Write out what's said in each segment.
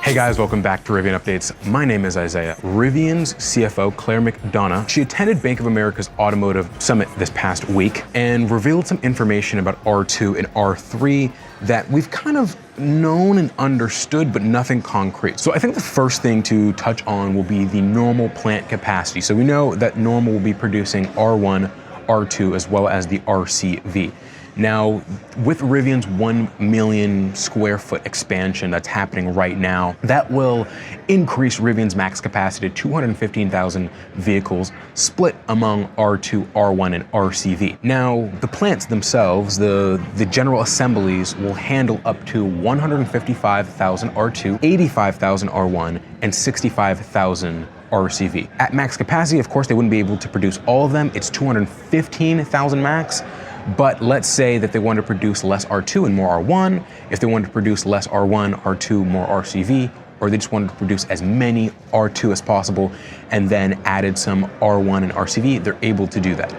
Hey guys, welcome back to Rivian Updates. My name is Isaiah. Rivian's CFO, Claire McDonough, she attended Bank of America's Automotive Summit this past week and revealed some information about R2 and R3 that we've kind of known and understood, but nothing concrete. So I think the first thing to touch on will be the normal plant capacity. So we know that normal will be producing R1, R2, as well as the RCV. Now, with Rivian's 1 million square foot expansion that's happening right now, that will increase Rivian's max capacity to 215,000 vehicles split among R2, R1, and RCV. Now, the plants themselves, the general assemblies will handle up to 155,000 R2, 85,000 R1, and 65,000 RCV. At max capacity, of course, they wouldn't be able to produce all of them. It's 215,000 max. But let's say that they want to produce less R2 and more R1, if they want to produce less R1, R2, more RCV, or they just wanted to produce as many R2 as possible and then added some R1 and RCV, they're able to do that.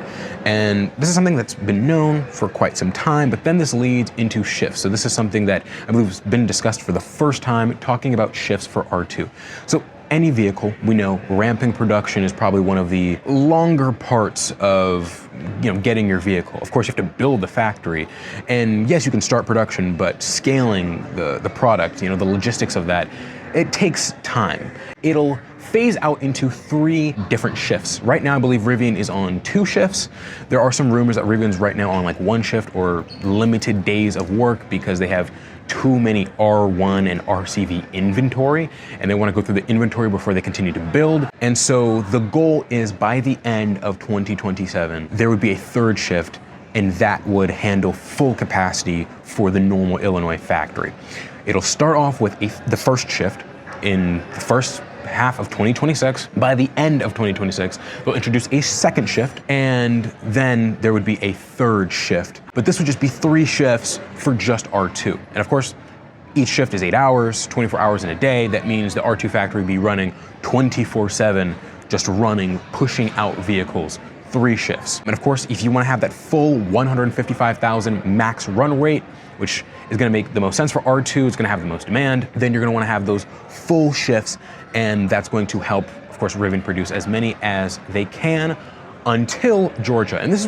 And this is something that's been known for quite some time, but then this leads into shifts. So this is something that I believe has been discussed for the first time, talking about shifts for R2. So any vehicle, we know ramping production is probably one of the longer parts of getting your vehicle. Of course, you have to build the factory. And yes, you can start production, but scaling the product, the logistics of that, it takes time. It'll phase out into 3 different shifts. Right now, I believe Rivian is on 2 shifts. There are some rumors that Rivian's right now on like 1 shift or limited days of work because they have too many R1 and RCV inventory, and they want to go through the inventory before they continue to build. And so the goal is by the end of 2027, there would be a 3rd shift, and that would handle full capacity for the normal Illinois factory. It'll start off with the first shift in the first half of 2026. By the end of 2026, they'll introduce a 2nd shift, and then there would be a 3rd shift. But this would just be 3 shifts for just R2. And of course, each shift is 8 hours, 24 hours in a day. That means the R2 factory would be running 24/7, just running, pushing out vehicles. 3 shifts. And of course, if you want to have that full 155,000 max run rate, which is going to make the most sense for R2, it's going to have the most demand, then you're going to want to have those full shifts, and that's going to help, of course, Rivian produce as many as they can until Georgia. And this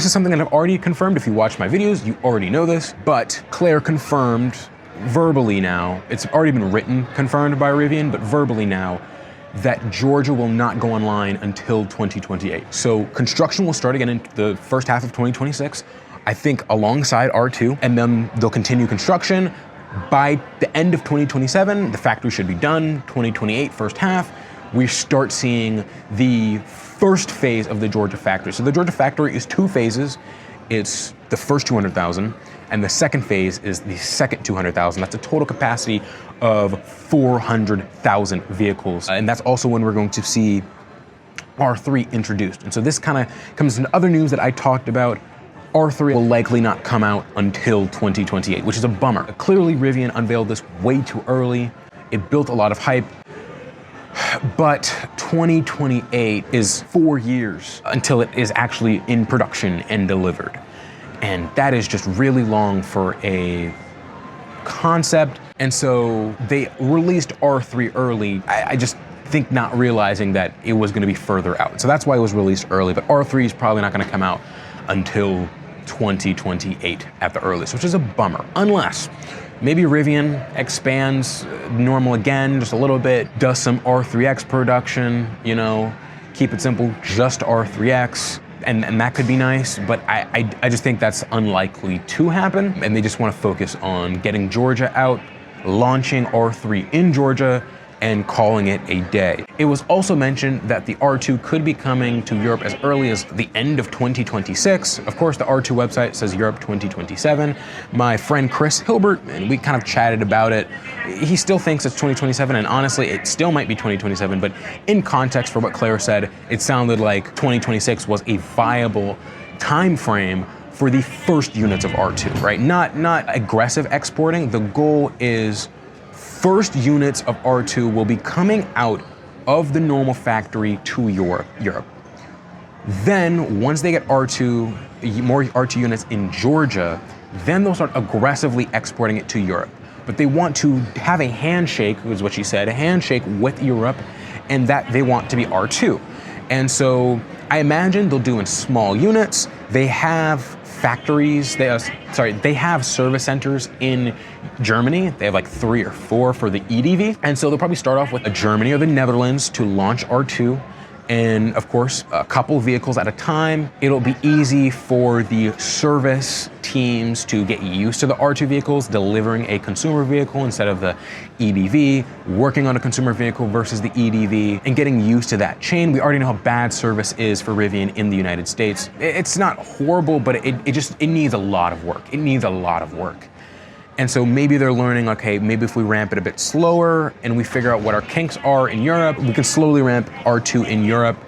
is something that I've already confirmed. If you watch my videos, you already know this, but Claire confirmed verbally now, it's already been written, confirmed by Rivian, but verbally now, that Georgia will not go online until 2028. So construction will start again in the first half of 2026, I think alongside R2, and then they'll continue construction. By the end of 2027, the factory should be done. 2028, first half, we start seeing the first phase of the Georgia factory. So the Georgia factory is 2 phases. It's the first 200,000, and the 2nd phase is the second 200,000. That's a total capacity of 400,000 vehicles. And that's also when we're going to see R3 introduced. And so this kind of comes into other news that I talked about. R3 will likely not come out until 2028, which is a bummer. Clearly, Rivian unveiled this way too early. It built a lot of hype. But 2028 is 4 years until it is actually in production and delivered. And that is just really long for a concept. And so they released R3 early. I just think not realizing that it was going to be further out. So that's why it was released early. But R3 is probably not going to come out until 2028 at the earliest, which is a bummer. Unless maybe Rivian expands normal again just a little bit, does some R3X production, keep it simple, just R3X, and that could be nice, but I just think that's unlikely to happen, and they just want to focus on getting Georgia out, launching R3 in Georgia, and calling it a day. It was also mentioned that the R2 could be coming to Europe as early as the end of 2026. Of course, the R2 website says Europe 2027. My friend Chris Hilbert, and we kind of chatted about it, he still thinks it's 2027, and honestly, it still might be 2027, but in context for what Claire said, it sounded like 2026 was a viable time frame for the first units of R2, right? Not aggressive exporting. The goal is first units of R2 will be coming out of the normal factory to Europe. Then, once they get more R2 units in Georgia, then they'll start aggressively exporting it to Europe. but they want to have a handshake, was what she said, a handshake with Europe, and that they want to be R2. And so I imagine they'll do in small units. They have factories, they have service centers in Germany. They have like 3 or 4 for the EDV. And so they'll probably start off with Germany or the Netherlands to launch R2. And of course, a couple vehicles at a time. It'll be easy for the service teams to get used to the R2 vehicles, delivering a consumer vehicle instead of the EDV, working on a consumer vehicle versus the EDV, and getting used to that chain. We already know how bad service is for Rivian in the United States. It's not horrible, but it needs a lot of work. It needs a lot of work. And so maybe they're learning, okay, maybe if we ramp it a bit slower and we figure out what our kinks are in Europe, we can slowly ramp R2 in Europe,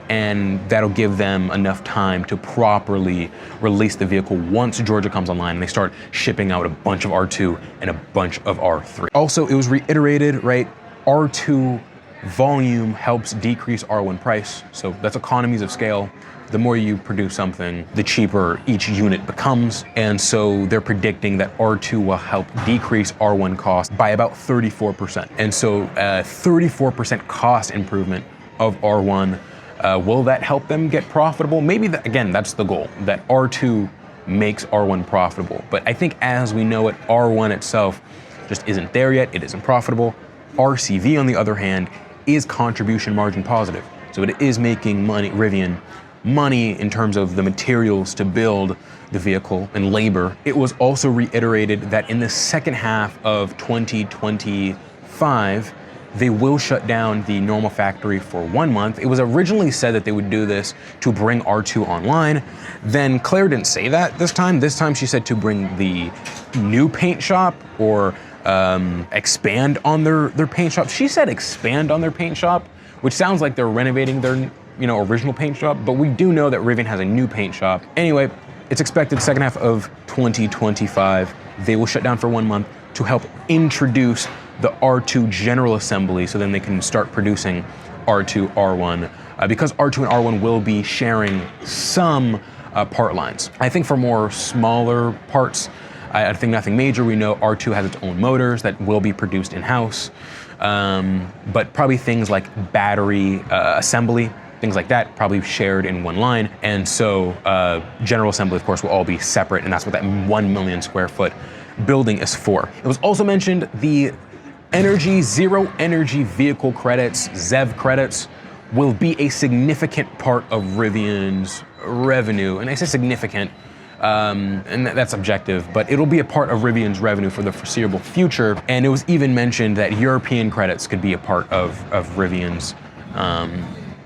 and that'll give them enough time to properly release the vehicle once Georgia comes online and they start shipping out a bunch of R2 and a bunch of R3. Also, it was reiterated, right? R2 volume helps decrease R1 price. So that's economies of scale. The more you produce something, the cheaper each unit becomes. And so they're predicting that R2 will help decrease R1 cost by about 34%. And so 34% cost improvement of R1. Will that help them get profitable? Maybe, again, that's the goal, that R2 makes R1 profitable. But I think as we know it, R1 itself just isn't there yet. It isn't profitable. RCV, on the other hand, is contribution margin positive. So it is making money, Rivian, money in terms of the materials to build the vehicle and labor. It was also reiterated that in the second half of 2025, they will shut down the normal factory for 1 month. It was originally said that they would do this to bring R2 online. Then Claire didn't say that this time. This time she said to bring the new paint shop or expand on their paint shop. She said expand on their paint shop, which sounds like they're renovating their original paint shop, but we do know that Rivian has a new paint shop. Anyway, it's expected second half of 2025, they will shut down for 1 month to help introduce the R2 general assembly, so then they can start producing R2, R1, because R2 and R1 will be sharing some part lines. I think for more smaller parts, I think nothing major. We know R2 has its own motors that will be produced in-house, but probably things like battery assembly, things like that, probably shared in one line. And so general assembly, of course, will all be separate, and that's what that 1 million square foot building is for. It was also mentioned the zero energy vehicle credits, ZEV credits, will be a significant part of Rivian's revenue. And I say significant, and that's objective, but it'll be a part of Rivian's revenue for the foreseeable future. And it was even mentioned that European credits could be a part of Rivian's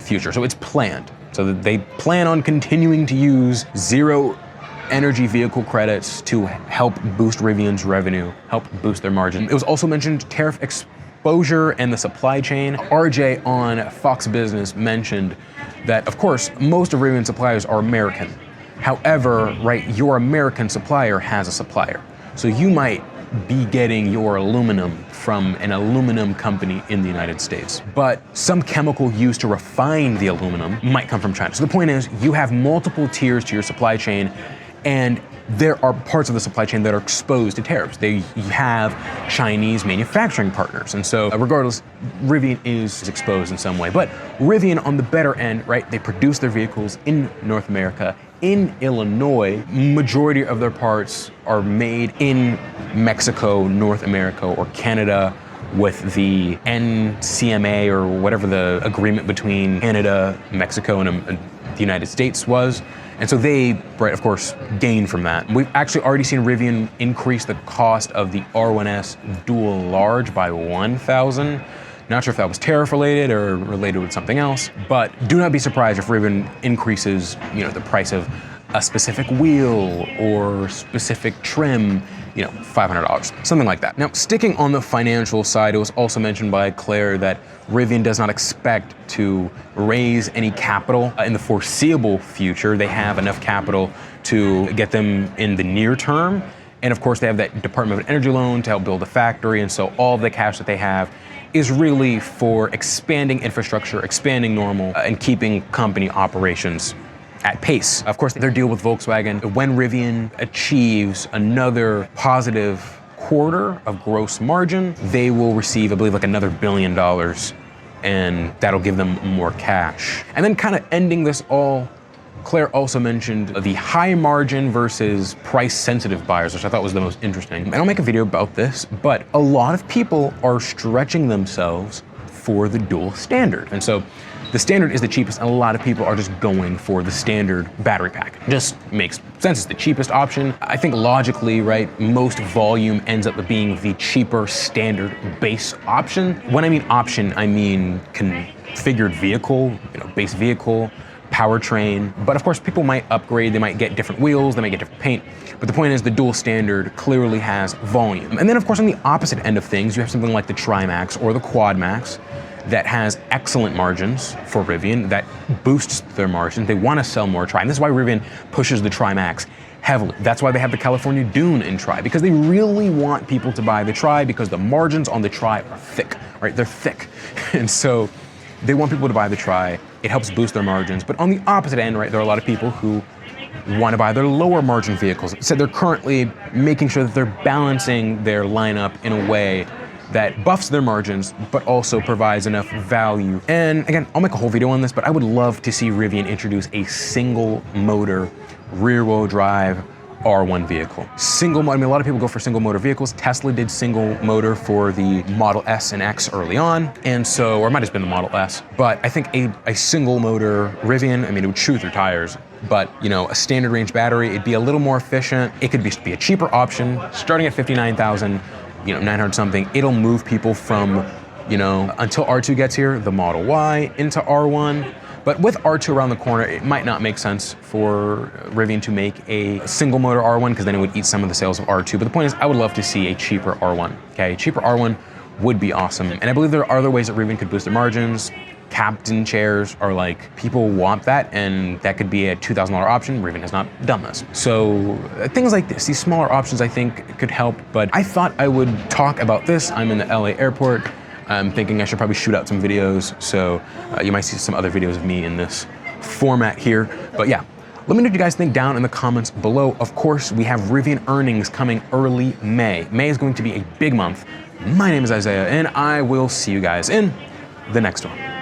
future. So it's planned. So that they plan on continuing to use zero energy vehicle credits to help boost Rivian's revenue, help boost their margin. It was also mentioned tariff exposure and the supply chain. RJ on Fox Business mentioned that, of course, most of Rivian's suppliers are American. However, right, your American supplier has a supplier. So you might be getting your aluminum from an aluminum company in the United States. But some chemical used to refine the aluminum might come from China. So the point is, you have multiple tiers to your supply chain, and there are parts of the supply chain that are exposed to tariffs. You have Chinese manufacturing partners. And so regardless, Rivian is exposed in some way. But Rivian, on the better end, right, they produce their vehicles in North America, in Illinois. Majority of their parts are made in Mexico, North America, or Canada, with the NCMA or whatever the agreement between Canada, Mexico, and the United States was. And so they, right, of course, gain from that. We've actually already seen Rivian increase the cost of the R1S Dual Large by $1,000. Not sure if that was tariff related or related with something else, but do not be surprised if Rivian increases, the price of a specific wheel or specific trim, $500, something like that. Now, sticking on the financial side, it was also mentioned by Claire that Rivian does not expect to raise any capital in the foreseeable future. They have enough capital to get them in the near term. And of course, they have that Department of Energy loan to help build a factory. And so all of the cash that they have is really for expanding infrastructure, expanding normal, and keeping company operations at pace. Of course, their deal with Volkswagen, when Rivian achieves another positive quarter of gross margin, they will receive, I believe, like another $1 billion, and that'll give them more cash. And then kind of ending this all, Claire also mentioned the high margin versus price sensitive buyers, which I thought was the most interesting. And I'll make a video about this, but a lot of people are stretching themselves for the dual standard. And so the standard is the cheapest, and a lot of people are just going for the standard battery pack. Just makes sense, it's the cheapest option. I think logically, right, most volume ends up being the cheaper standard base option. When I mean option, I mean configured vehicle, base vehicle, powertrain. But of course, people might upgrade, they might get different wheels, they might get different paint. But the point is the dual standard clearly has volume. And then of course, on the opposite end of things, you have something like the Tri-Max or the Quad Max that has excellent margins for Rivian, that boosts their margins. They want to sell more Tri. And this is why Rivian pushes the Tri-Max heavily. That's why they have the California Dune in Tri, because they really want people to buy the Tri because the margins on the Tri are thick, right? They're thick. And so they want people to buy the Tri. It helps boost their margins. But on the opposite end, right, there are a lot of people who want to buy their lower margin vehicles. So they're currently making sure that they're balancing their lineup in a way that buffs their margins, but also provides enough value. And again, I'll make a whole video on this, but I would love to see Rivian introduce a single motor, rear wheel drive R1 vehicle. I mean, a lot of people go for single motor vehicles. Tesla did single motor for the Model S and X early on. And so, or it might have been the Model S, but I think a single motor Rivian, I mean, it would chew through tires, but a standard range battery, it'd be a little more efficient. It could be a cheaper option, starting at 59,000, 900 something. It'll move people from, until R2 gets here, the Model Y into R1. But with R2 around the corner, it might not make sense for Rivian to make a single motor R1 because then it would eat some of the sales of R2. But the point is, I would love to see a cheaper R1, okay? A cheaper R1 would be awesome. And I believe there are other ways that Rivian could boost their margins. Captain chairs are like, people want that, and that could be a $2,000 option. Rivian has not done this. So things like this, these smaller options I think could help, but I thought I would talk about this. I'm in the LA airport. I'm thinking I should probably shoot out some videos, so you might see some other videos of me in this format here. But yeah, let me know what you guys think down in the comments below. Of course, we have Rivian earnings coming early May. May is going to be a big month. My name is Isaiah, and I will see you guys in the next one.